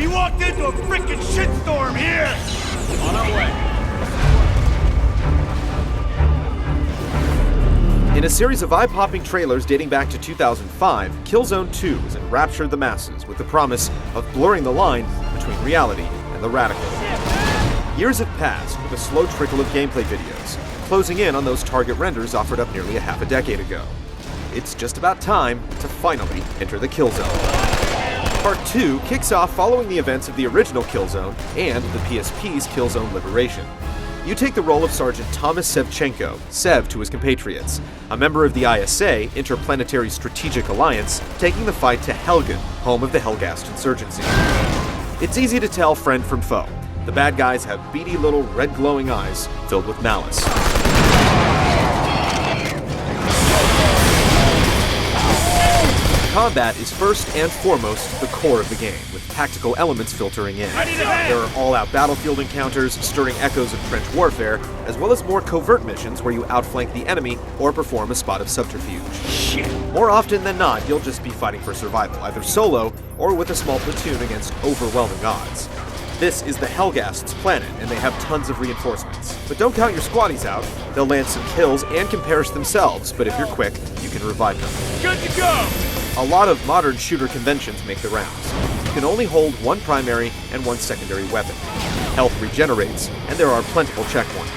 We walked into a freaking shitstorm here! On our way. In a series of eye-popping trailers dating back to 2005, Killzone 2 has enraptured the masses with the promise of blurring the line between reality and the radical. Years have passed with a slow trickle of gameplay videos, closing in on those target renders offered up nearly a half a decade ago. It's just about time to finally enter the Killzone. Part 2 kicks off following the events of the original Killzone and the PSP's Killzone Liberation. You take the role of Sergeant Thomas Sevchenko, Sev to his compatriots, a member of the ISA, Interplanetary Strategic Alliance, taking the fight to Helgen, home of the Helghast insurgency. It's easy to tell friend from foe. The bad guys have beady little red glowing eyes filled with malice. Combat is first and foremost the core of the game, with tactical elements filtering in. There are all-out battlefield encounters, stirring echoes of trench warfare, as well as more covert missions where you outflank the enemy or perform a spot of subterfuge. More often than not, you'll just be fighting for survival, either solo or with a small platoon against overwhelming odds. This is the Helghast's planet, and they have tons of reinforcements. But don't count your squaddies out. They'll land some kills and can perish themselves, but if you're quick, you can revive them. Good to go! A lot of modern shooter conventions make the rounds. You can only hold one primary and one secondary weapon. Health regenerates, and there are plentiful checkpoints.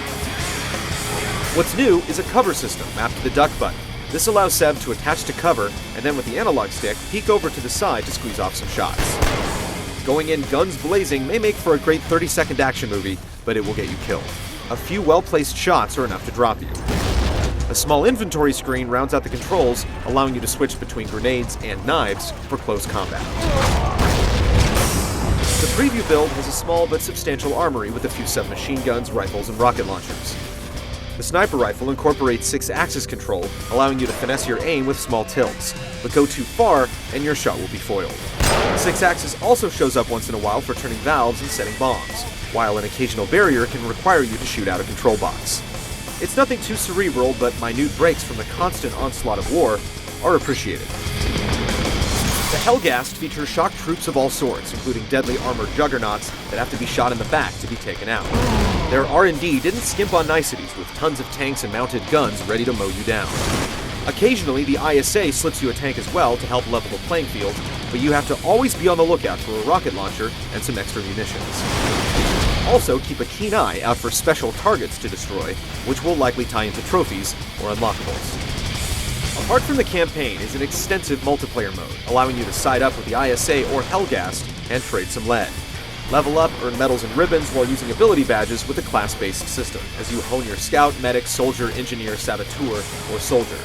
What's new is a cover system mapped to the duck button. This allows Sev to attach to cover, and then with the analog stick, peek over to the side to squeeze off some shots. Going in guns blazing may make for a great 30-second action movie, but it will get you killed. A few well-placed shots are enough to drop you. A small inventory screen rounds out the controls, allowing you to switch between grenades and knives for close combat. The preview build has a small but substantial armory with a few submachine guns, rifles, and rocket launchers. The sniper rifle incorporates 6-axis control, allowing you to finesse your aim with small tilts, but go too far and your shot will be foiled. 6-axis also shows up once in a while for turning valves and setting bombs, while an occasional barrier can require you to shoot out a control box. It's nothing too cerebral, but minute breaks from the constant onslaught of war are appreciated. The Helghast features shock troops of all sorts, including deadly armored juggernauts that have to be shot in the back to be taken out. Their R&D didn't skimp on niceties, with tons of tanks and mounted guns ready to mow you down. Occasionally, the ISA slips you a tank as well to help level the playing field, but you have to always be on the lookout for a rocket launcher and some extra munitions. Also, keep a keen eye out for special targets to destroy, which will likely tie into trophies or unlockables. Apart from the campaign is an extensive multiplayer mode, allowing you to side up with the ISA or Helghast and trade some lead. Level up, earn medals and ribbons while using ability badges with a class-based system, as you hone your scout, medic, soldier, engineer, saboteur, or soldier.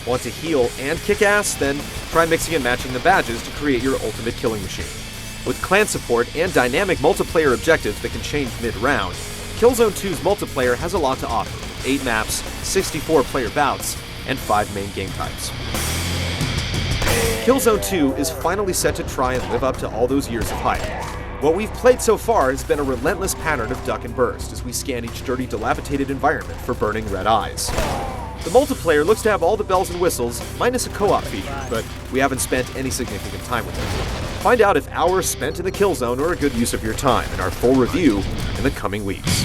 Want to heal and kick ass? Then try mixing and matching the badges to create your ultimate killing machine. With clan support and dynamic multiplayer objectives that can change mid-round, Killzone 2's multiplayer has a lot to offer: 8 maps, 64 player bouts, and 5 main game types. Killzone 2 is finally set to try and live up to all those years of hype. What we've played so far has been a relentless pattern of duck and burst as we scan each dirty, dilapidated environment for burning red eyes. The multiplayer looks to have all the bells and whistles, minus a co-op feature, but we haven't spent any significant time with it. Find out if hours spent in the Killzone are a good use of your time in our full review in the coming weeks.